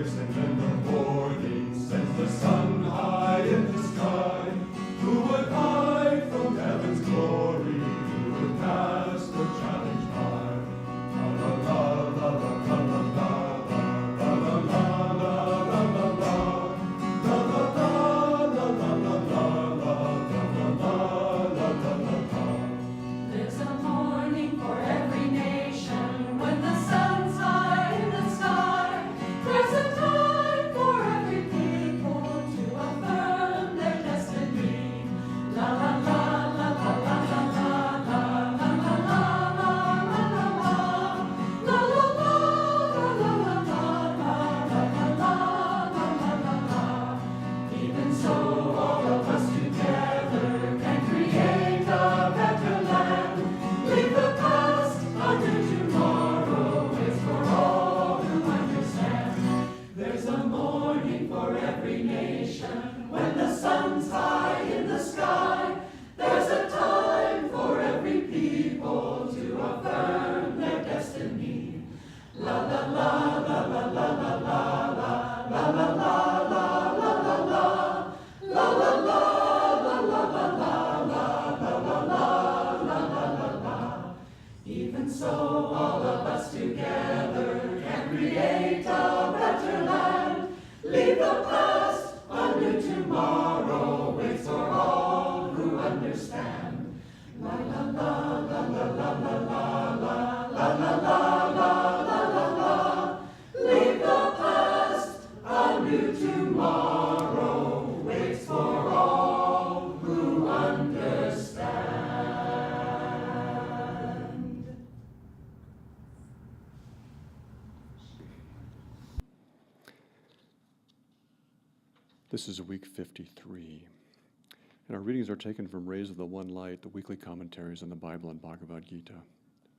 risen in the morning, sends the sun high in the sky. Who would hide from heaven's glory? Who would pass the challenge by? La la la la la la la la la la la la la la. There's a morning for every nation when the sun's high in the sky. There's a time for every people to affirm their destiny. La la la la la la la la la la la la la la la la la. Even so, all of us together can create a better land. Leave the past unto tomorrow. It's for all who understand. There's a morning for every nation when the sun's high in the sky. There's a time for every people to affirm their destiny. La la la la la la la la la la la la la la la la la la la. Even so, all of us together can create a better land. Leave the past, a new tomorrow waits for all who understand. La la la la la la la la la la la la la la. Leave the past, a new tomorrow waits for all who understand. This is week 53, and our readings are taken from Rays of the One Light, the weekly commentaries on the Bible and Bhagavad Gita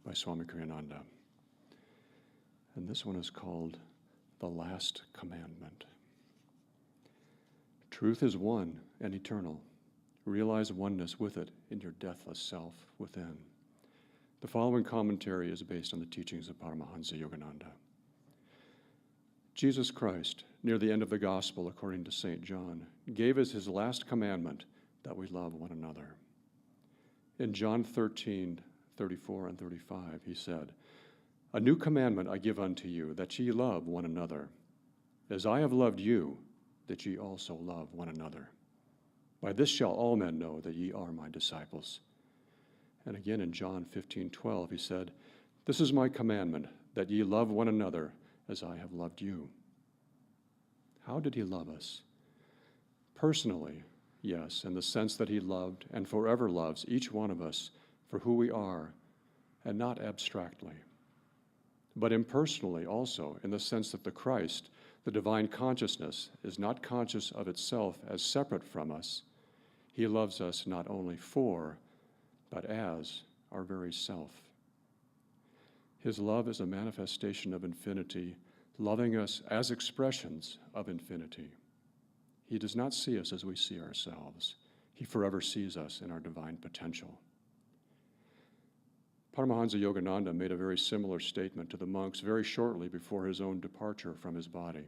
by Swami Kriyananda. And this one is called The Last Commandment. Truth is one and eternal. Realize oneness with it in your deathless self within. The following commentary is based on the teachings of Paramahansa Yogananda. Jesus Christ, near the end of the Gospel according to St. John, gave us his last commandment that we love one another. In John 13:34 and 35, he said, "A new commandment I give unto you, that ye love one another. As I have loved you, that ye also love one another. By this shall all men know that ye are my disciples." And again in John 15:12, he said, "This is my commandment, that ye love one another as I have loved you." How did he love us? Personally, yes, in the sense that he loved and forever loves each one of us for who we are, and not abstractly. But impersonally also, in the sense that the Christ, the divine consciousness, is not conscious of itself as separate from us. He loves us not only for, but as our very self. His love is a manifestation of infinity, loving us as expressions of infinity. He does not see us as we see ourselves. He forever sees us in our divine potential. Paramahansa Yogananda made a very similar statement to the monks very shortly before his own departure from his body.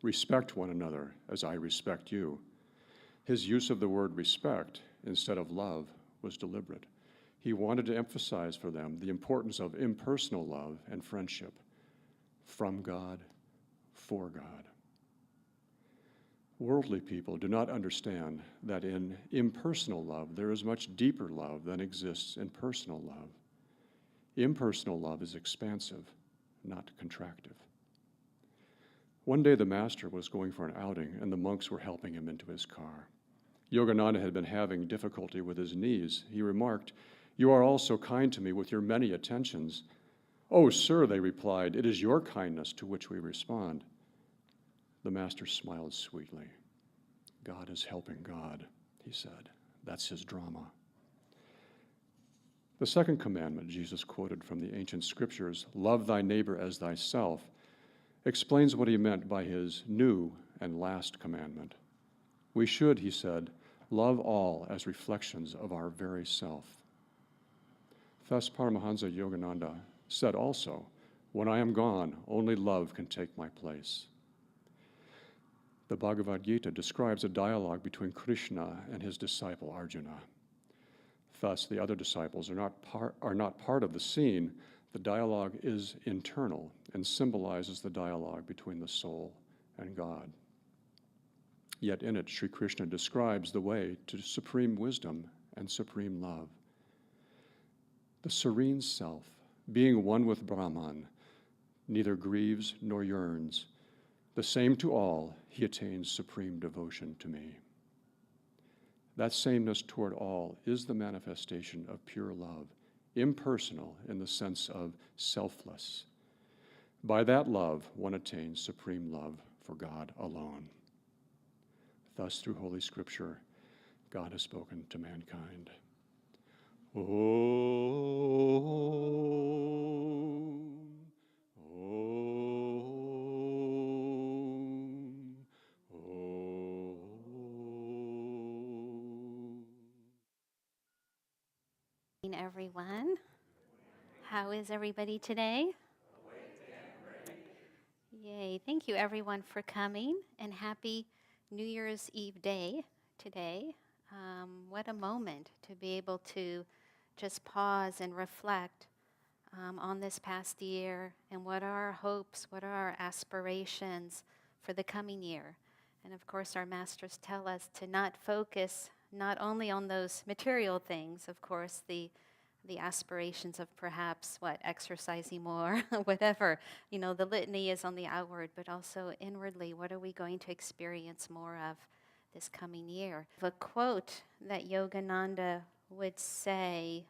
Respect one another as I respect you. His use of the word respect instead of love was deliberate. He wanted to emphasize for them the importance of impersonal love and friendship from God, for God. Worldly people do not understand that in impersonal love there is much deeper love than exists in personal love. Impersonal love is expansive, not contractive. One day the master was going for an outing and the monks were helping him into his car. Yogananda had been having difficulty with his knees. He remarked, "You are all so kind to me with your many attentions." "Oh, sir," they replied, "it is your kindness to which we respond." The master smiled sweetly. "God is helping God," he said. That's his drama. The second commandment Jesus quoted from the ancient scriptures, "Love thy neighbor as thyself," explains what he meant by his new and last commandment. We should, he said, love all as reflections of our very self. Thus Paramahansa Yogananda said also, When I am gone, only love can take my place. The Bhagavad Gita describes a dialogue between Krishna and his disciple Arjuna. Thus, the other disciples are not part of the scene. The dialogue is internal and symbolizes the dialogue between the soul and God. Yet in it, Sri Krishna describes the way to supreme wisdom and supreme love. The serene self, being one with Brahman, neither grieves nor yearns. The same to all, he attains supreme devotion to me. That sameness toward all is the manifestation of pure love, impersonal in the sense of selfless. By that love, one attains supreme love for God alone. Thus, through Holy Scripture, God has spoken to mankind. Om, Om, Om. Everyone. How is everybody today? Yay. Thank you everyone for coming, and happy New Year's Eve day today. What a moment to be able to just pause and reflect on this past year and what are our hopes, what are our aspirations for the coming year. And of course, our masters tell us to not focus not only on those material things, of course, the aspirations of perhaps exercising more, whatever, the litany is on the outward, but also inwardly, what are we going to experience more of this coming year? A quote that Yogananda would say,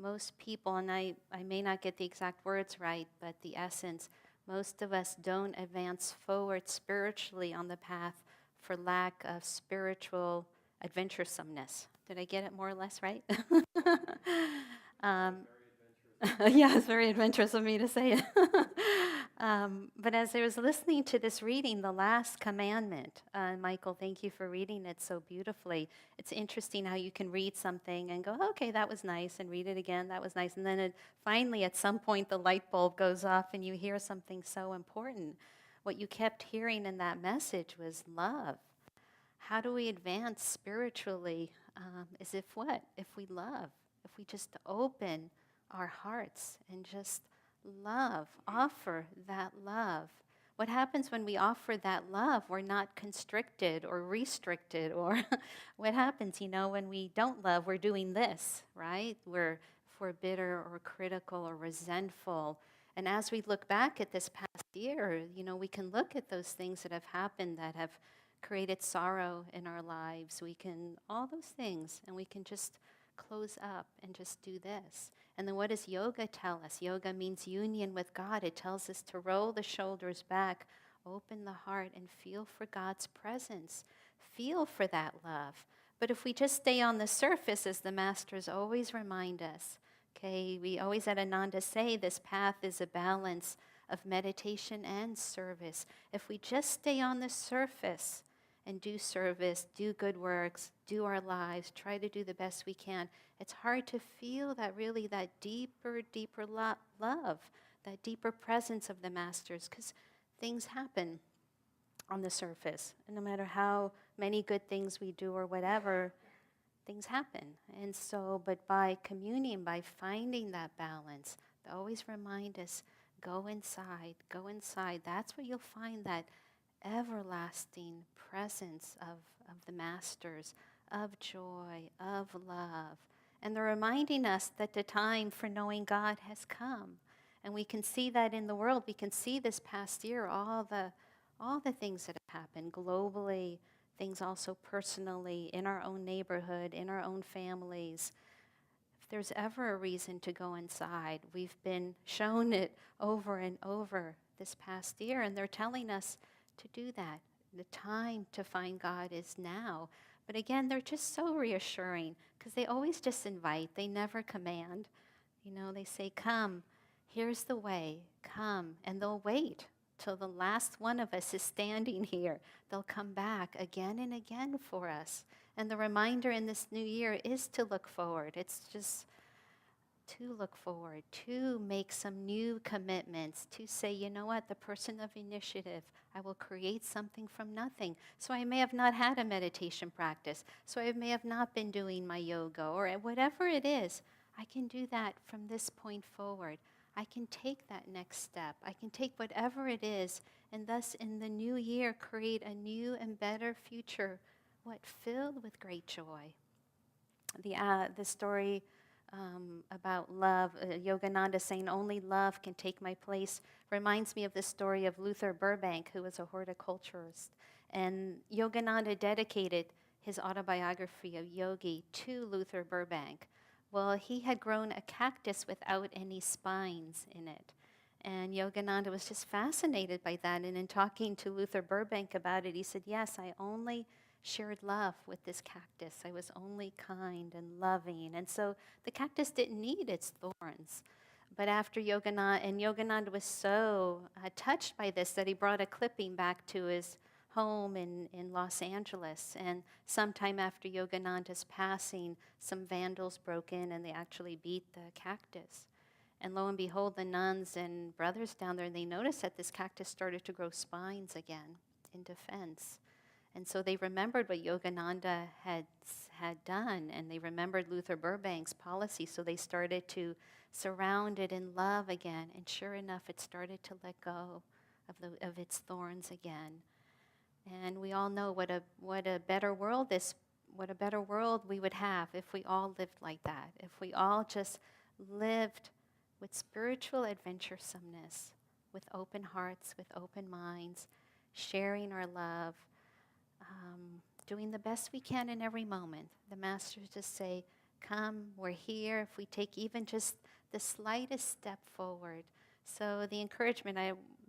most people, and I may not get the exact words right, but the essence, most of us don't advance forward spiritually on the path for lack of spiritual adventuresomeness. Did I get it more or less right? Yeah, it's very adventurous of me to say it. But as I was listening to this reading, The Last Commandment, Michael, thank you for reading it so beautifully. It's interesting how you can read something and go, okay, that was nice, and read it again, that was nice. And then finally, at some point, the light bulb goes off and you hear something so important. What you kept hearing in that message was love. How do we advance spiritually? Is if what? If we love, if we just open our hearts and just love, offer that love. What happens when we offer that love? We're not constricted or restricted, or what happens, when we don't love, we're doing this, right? If we're bitter or critical or resentful. And as we look back at this past year, we can look at those things that have happened that have created sorrow in our lives. All those things, and we can just close up and just do this. And then what does yoga tell us? Yoga means union with God. It tells us to roll the shoulders back, open the heart, and feel for God's presence. Feel for that love. But if we just stay on the surface, as the masters always remind us, okay, we always at Ananda say this path is a balance of meditation and service. If we just stay on the surface and do service, do good works, do our lives, try to do the best we can, it's hard to feel that deeper love, that deeper presence of the masters, because things happen on the surface. And no matter how many good things we do or whatever, things happen. And so, but by communion, by finding that balance, they always remind us, go inside. That's where you'll find that everlasting presence of the masters, of joy, of love. And they're reminding us that the time for knowing God has come. And we can see that in the world. We can see this past year, all the things that have happened globally, things also personally, in our own neighborhood, in our own families. If there's ever a reason to go inside, we've been shown it over and over this past year, and they're telling us to do that. The time to find God is now. But again, they're just so reassuring because they always just invite. They never command. They say, come, here's the way, come. And they'll wait till the last one of us is standing here. They'll come back again and again for us. And the reminder in this new year is to look forward. It's just to look forward, to make some new commitments, to say, you know what, the person of initiative, I will create something from nothing. So I may have not had a meditation practice, so I may have not been doing my yoga, or whatever it is, I can do that from this point forward. I can take that next step. I can take whatever it is, and thus in the new year create a new and better future, filled with great joy. The story about love, Yogananda saying only love can take my place, reminds me of the story of Luther Burbank, who was a horticulturist. And Yogananda dedicated his autobiography of Yogi to Luther Burbank. Well, he had grown a cactus without any spines in it. And Yogananda was just fascinated by that. And in talking to Luther Burbank about it, he said, yes, I only shared love with this cactus. I was only kind and loving. And so the cactus didn't need its thorns. But after Yogananda was so touched by this that he brought a clipping back to his home in Los Angeles. And sometime after Yogananda's passing, some vandals broke in and they actually beat the cactus. And lo and behold, the nuns and brothers down there, they noticed that this cactus started to grow spines again in defense. And so they remembered what Yogananda had done, and they remembered Luther Burbank's policy, so they started to surround it in love again. And sure enough, it started to let go of its thorns again. And we all know what a better world we would have if we all lived like that. If we all just lived with spiritual adventuresomeness, with open hearts, with open minds, sharing our love, doing the best we can in every moment. The masters just say, come, we're here. If we take even just the slightest step forward. So the encouragement,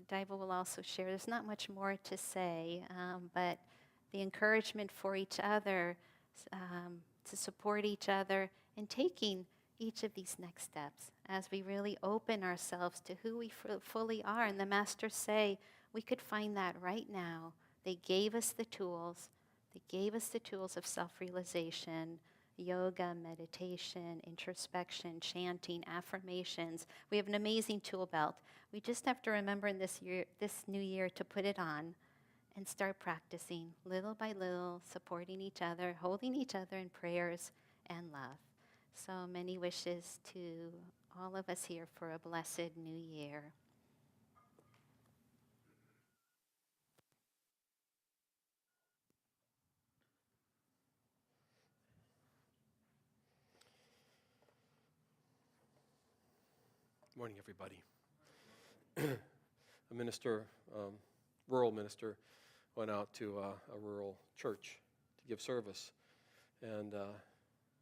Daiva will also share, there's not much more to say, but the encouragement for each other, to support each other in taking each of these next steps as we really open ourselves to who we fully are. And the masters say we could find that right now. They gave us the tools. They gave us the tools of self-realization, yoga, meditation, introspection, chanting, affirmations. We have an amazing tool belt. We just have to remember in this new year to put it on and start practicing little by little, supporting each other, holding each other in prayers and love. So many wishes to all of us here for a blessed new year. Good morning, everybody. A minister, rural minister, went out to a rural church to give service, and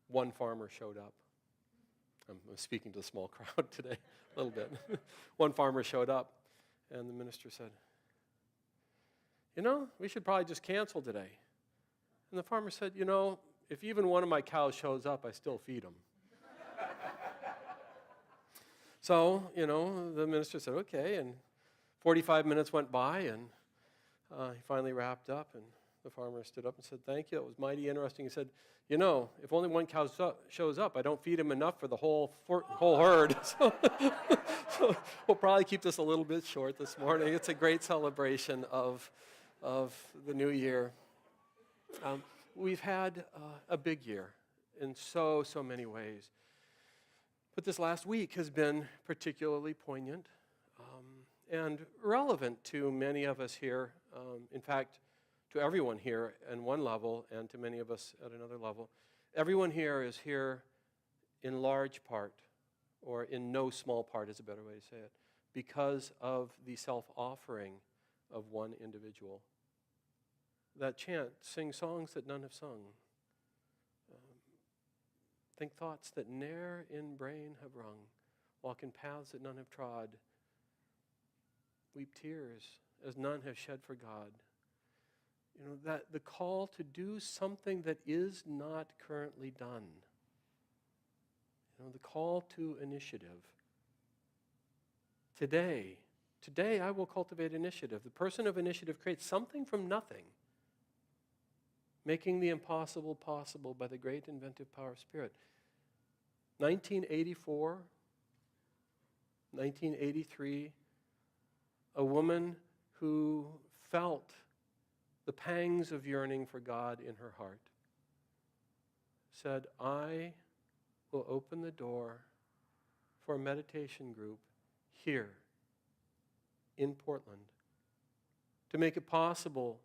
one farmer showed up. I'm speaking to a small crowd today, a little bit. One farmer showed up, and the minister said, we should probably just cancel today. And the farmer said, if even one of my cows shows up, I still feed them. So, the minister said, okay, and 45 minutes went by, and he finally wrapped up, and the farmer stood up and said, thank you, that was mighty interesting. He said, if only one cow shows up, I don't feed him enough for the whole herd. So we'll probably keep this a little bit short this morning. It's a great celebration of the new year. We've had a big year in so many ways. But this last week has been particularly poignant and relevant to many of us here. In fact, to everyone here on one level and to many of us at another level. Everyone here is here in large part, or in no small part is a better way to say it, because of the self-offering of one individual. That chant, sing songs that none have sung. Think thoughts that ne'er in brain have rung, walk in paths that none have trod, weep tears as none have shed for God. That the call to do something that is not currently done. The call to initiative. Today I will cultivate initiative. The person of initiative creates something from nothing, making the impossible possible by the great inventive power of Spirit. 1984, 1983, a woman who felt the pangs of yearning for God in her heart said, I will open the door for a meditation group here in Portland to make it possible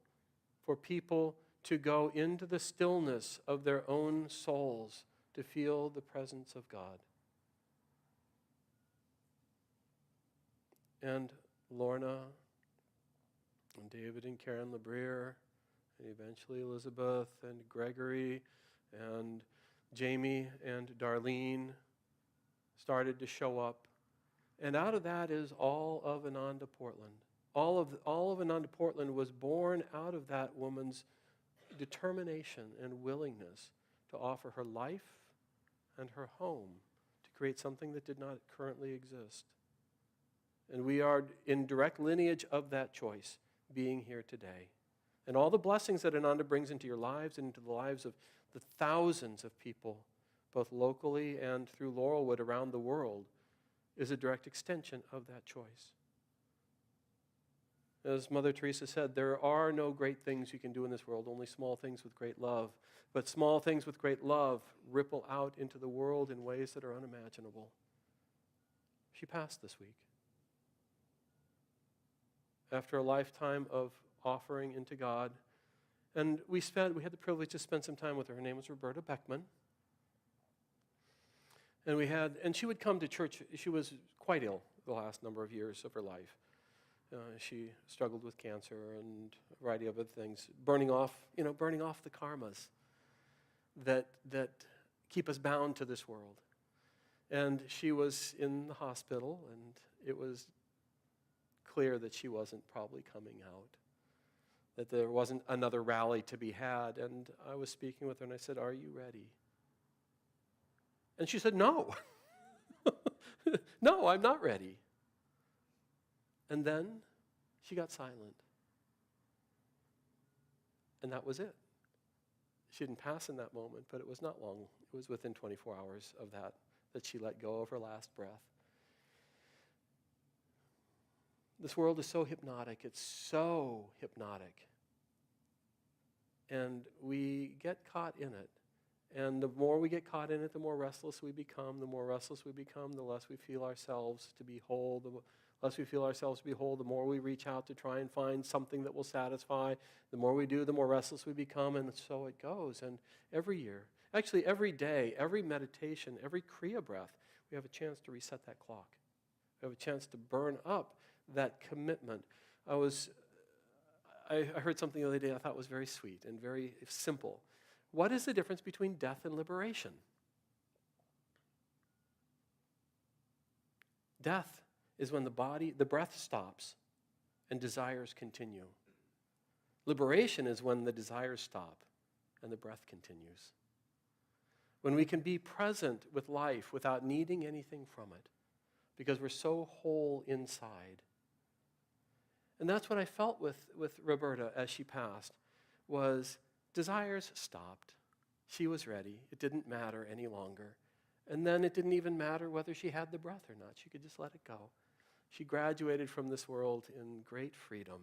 for people to go into the stillness of their own souls to feel the presence of God. And Lorna and David and Karen LeBrier, and eventually Elizabeth and Gregory and Jamie and Darlene started to show up. And out of that is all of Ananda Portland. All of Ananda Portland was born out of that woman's determination and willingness to offer her life and her home to create something that did not currently exist. And we are in direct lineage of that choice, being here today. And all the blessings that Ananda brings into your lives and into the lives of the thousands of people, both locally and through Laurelwood around the world, is a direct extension of that choice. As Mother Teresa said, there are no great things you can do in this world, only small things with great love. But small things with great love ripple out into the world in ways that are unimaginable. She passed this week. After a lifetime of offering into God. And we had the privilege to spend some time with her. Her name was Roberta Beckman. And she would come to church. She was quite ill the last number of years of her life. She struggled with cancer and a variety of other things, burning off the karmas that keep us bound to this world. And she was in the hospital, and it was clear that she wasn't probably coming out, that there wasn't another rally to be had. And I was speaking with her, and I said, "Are you ready?" And she said, "No." "No, I'm not ready." And then she got silent. And that was it. She didn't pass in that moment, but it was not long. It was within 24 hours of that she let go of her last breath. This world is so hypnotic. It's so hypnotic. And we get caught in it. And the more we get caught in it, the more restless we become. The more restless we become, the less we feel ourselves to be whole. The less we feel ourselves to be whole, the more we reach out to try and find something that will satisfy. The more we do, the more restless we become, and so it goes. And every year, actually every day, every meditation, every Kriya breath, we have a chance to reset that clock. We have a chance to burn up that commitment. I heard something the other day I thought was very sweet and very simple. What is the difference between death and liberation? Death is when the breath stops and desires continue. Liberation is when the desires stop and the breath continues. When we can be present with life without needing anything from it because we're so whole inside. And that's what I felt with Roberta as she passed, was desires stopped. She was ready. It didn't matter any longer. And then it didn't even matter whether she had the breath or not. She could just let it go. She graduated from this world in great freedom.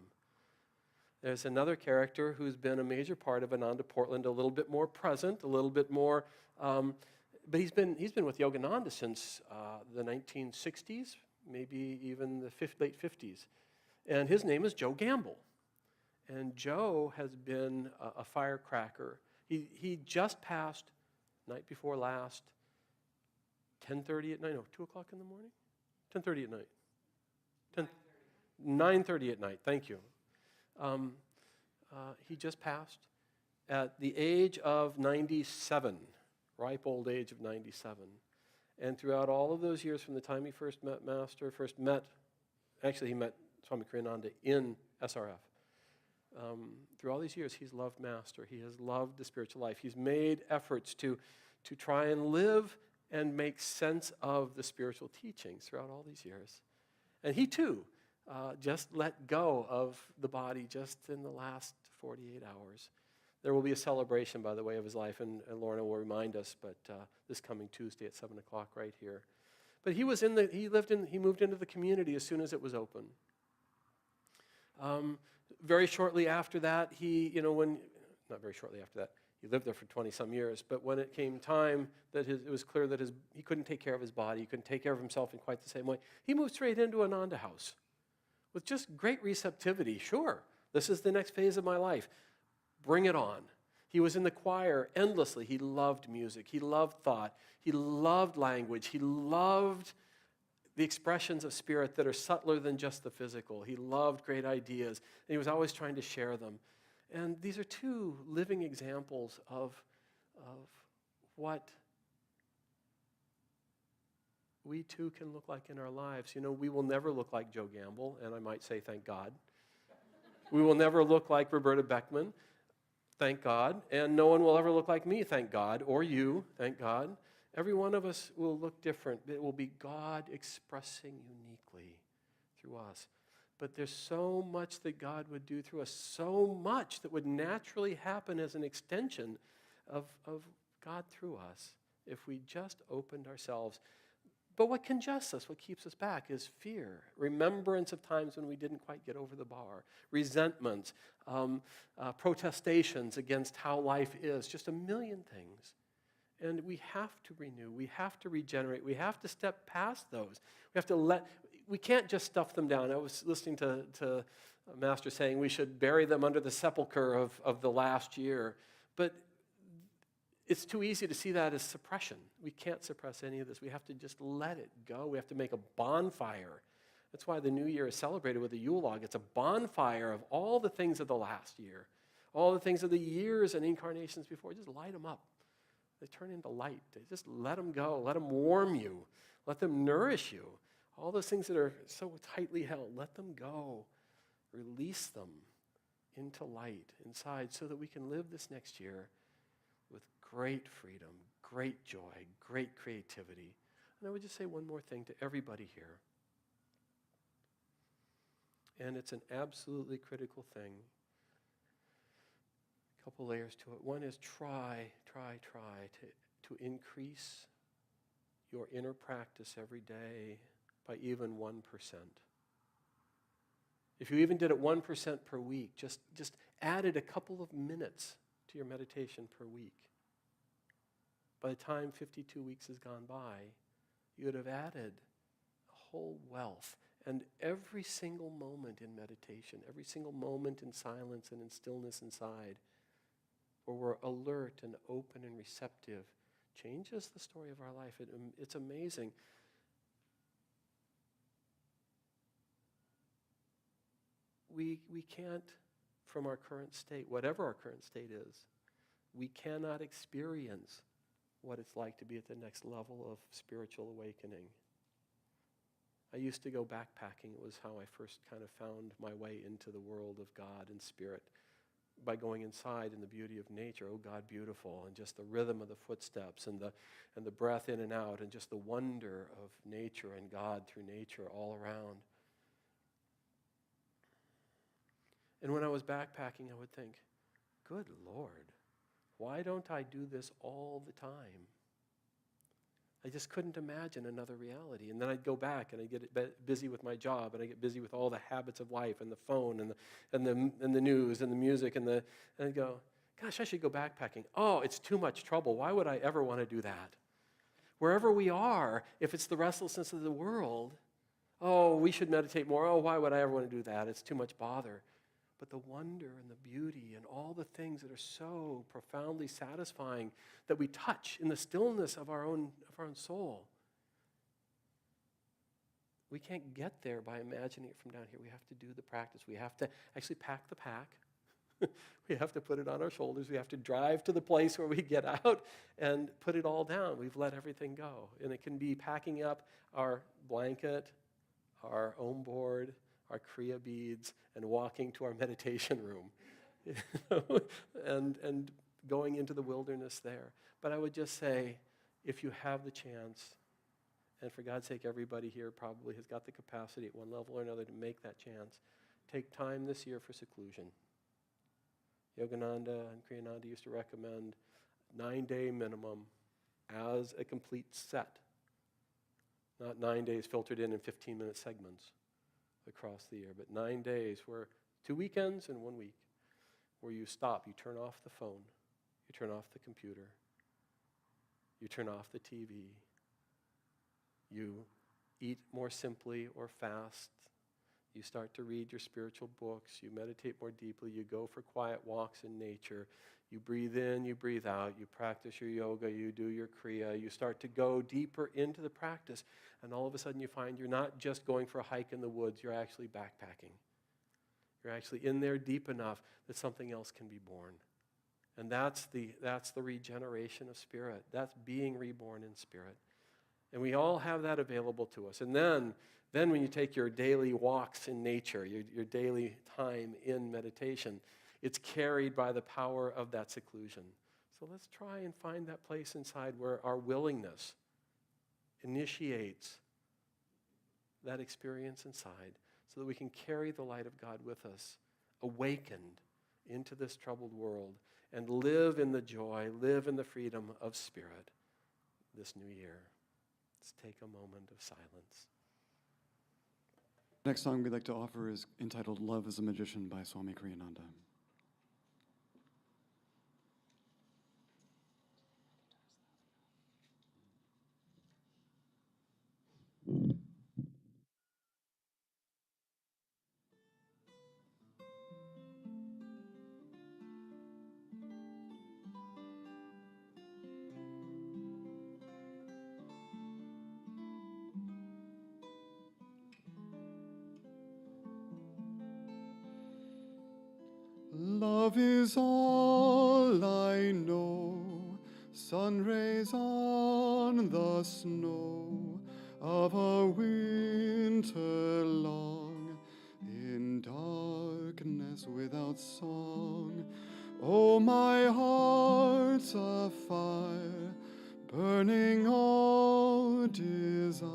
There's another character who's been a major part of Ananda Portland, a little bit more present, a little bit more, but he's been with Yogananda since the 1960s, maybe even the late 50s. And his name is Joe Gamble. And Joe has been a firecracker. He just passed, night before last, 10:30 at night, no, 2 o'clock in the morning? 10:30 at night. 9:30 at night, thank you. He just passed at the age of 97, ripe old age of 97. And throughout all of those years, from the time he first met Master, he met Swami Kriyananda in SRF. Through all these years, he's loved Master. He has loved the spiritual life. He's made efforts to try and live and make sense of the spiritual teachings throughout all these years. And he too just let go of the body just in the last 48 hours. There will be a celebration, by the way, of his life, and Lorna will remind us, but this coming Tuesday at 7 o'clock right here. But he moved into the community as soon as it was open. Very shortly after that, not very shortly after that, he lived there for 20-some years, but when it came time that it was clear that he couldn't take care of his body, he couldn't take care of himself in quite the same way, he moved straight into an Ananda house with just great receptivity. Sure, this is the next phase of my life. Bring it on. He was in the choir endlessly. He loved music. He loved thought. He loved language. He loved the expressions of spirit that are subtler than just the physical. He loved great ideas, and he was always trying to share them. And these are two living examples of what we too can look like in our lives. We will never look like Joe Gamble, and I might say thank God. We will never look like Roberta Beckman, thank God. And no one will ever look like me, thank God, or you, thank God. Every one of us will look different. It will be God expressing uniquely through us. But there's so much that God would do through us, so much that would naturally happen as an extension of God through us if we just opened ourselves. But what congests us, what keeps us back, is fear, remembrance of times when we didn't quite get over the bar, resentment, protestations against how life is, just a million things. And we have to renew, we have to regenerate, we have to step past those. We can't just stuff them down. I was listening to a master saying we should bury them under the sepulcher of the last year. But it's too easy to see that as suppression. We can't suppress any of this. We have to just let it go. We have to make a bonfire. That's why the new year is celebrated with a Yule log. It's a bonfire of all the things of the last year, all the things of the years and incarnations before. Just light them up. They turn into light. Just let them go. Let them warm you. Let them nourish you. All those things that are so tightly held, let them go. Release them into light inside so that we can live this next year with great freedom, great joy, great creativity. And I would just say one more thing to everybody here. And it's an absolutely critical thing. A couple layers to it. One is try to increase your inner practice every day by even 1%. If you even did it 1% per week, just added a couple of minutes to your meditation per week, by the time 52 weeks has gone by, you would have added a whole wealth. And every single moment in meditation, every single moment in silence and in stillness inside, where we're alert and open and receptive, changes the story of our life. It's amazing. We can't, from our current state, whatever our current state is, we cannot experience what it's like to be at the next level of spiritual awakening. I used to go backpacking. It was how I first kind of found my way into the world of God and spirit, by going inside in the beauty of nature. Oh, God, beautiful, and just the rhythm of the footsteps and the breath in and out, and just the wonder of nature and God through nature all around. And when I was backpacking, I would think, good Lord, why don't I do this all the time? I just couldn't imagine another reality. And then I'd go back and I'd get busy with my job, and I get busy with all the habits of life and the phone and the news and the music and I'd go, gosh, I should go backpacking. Oh, it's too much trouble. Why would I ever want to do that? Wherever we are, if it's the restlessness of the world, oh, we should meditate more. Oh, why would I ever want to do that? It's too much bother. But the wonder and the beauty and all the things that are so profoundly satisfying that we touch in the stillness of our own soul, we can't get there by imagining it from down here. We have to do the practice. We have to actually pack the pack. We have to put it on our shoulders. We have to drive to the place where we get out and put it all down. We've let everything go. And it can be packing up our blanket, our Om board, our Kriya beads, and walking to our meditation room, and going into the wilderness there. But I would just say, if you have the chance, and for God's sake, everybody here probably has got the capacity at one level or another to make that chance, take time this year for seclusion. Yogananda and Kriyananda used to recommend 9-day minimum as a complete set, not 9 days filtered in 15-minute segments across the year, but 9 days where 2 weekends and 1 week where you stop, you turn off the phone, you turn off the computer, you turn off the TV, you eat more simply or fast, you start to read your spiritual books, you meditate more deeply, you go for quiet walks in nature, you breathe in, you breathe out, you practice your yoga, you do your kriya, you start to go deeper into the practice, and all of a sudden you find you're not just going for a hike in the woods, you're actually backpacking. You're actually in there deep enough that something else can be born. And that's the regeneration of spirit. That's being reborn in spirit. And we all have that available to us. And then when you take your daily walks in nature, your daily time in meditation, it's carried by the power of that seclusion. So let's try and find that place inside where our willingness initiates that experience inside so that we can carry the light of God with us, awakened into this troubled world, and live in the joy, live in the freedom of spirit this new year. Let's take a moment of silence. Next song we'd like to offer is entitled Love is a Magician by Swami Kriyananda. Love is all I know, sun rays on the snow of a winter long, in darkness without song. Oh, my heart's afire, burning all desire,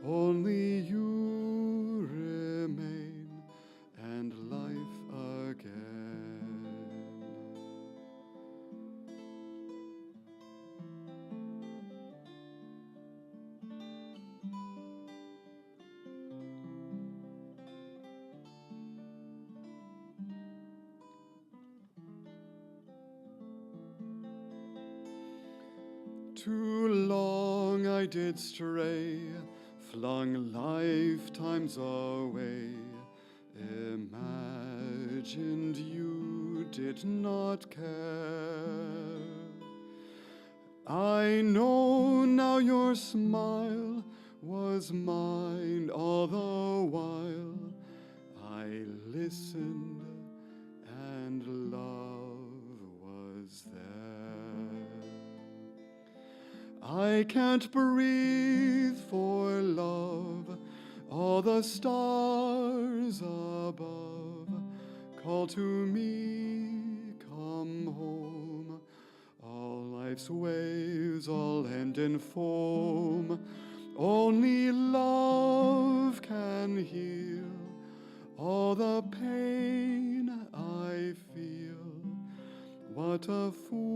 only you remain, and life again. Too long I did stray, flung lifetimes away, imagined you did not care. I know now your smile was mine all the while. I listened and love was there. I can't breathe for love, all the stars above call to me, come home. All life's waves all end in foam, only love can heal all the pain I feel. What a fool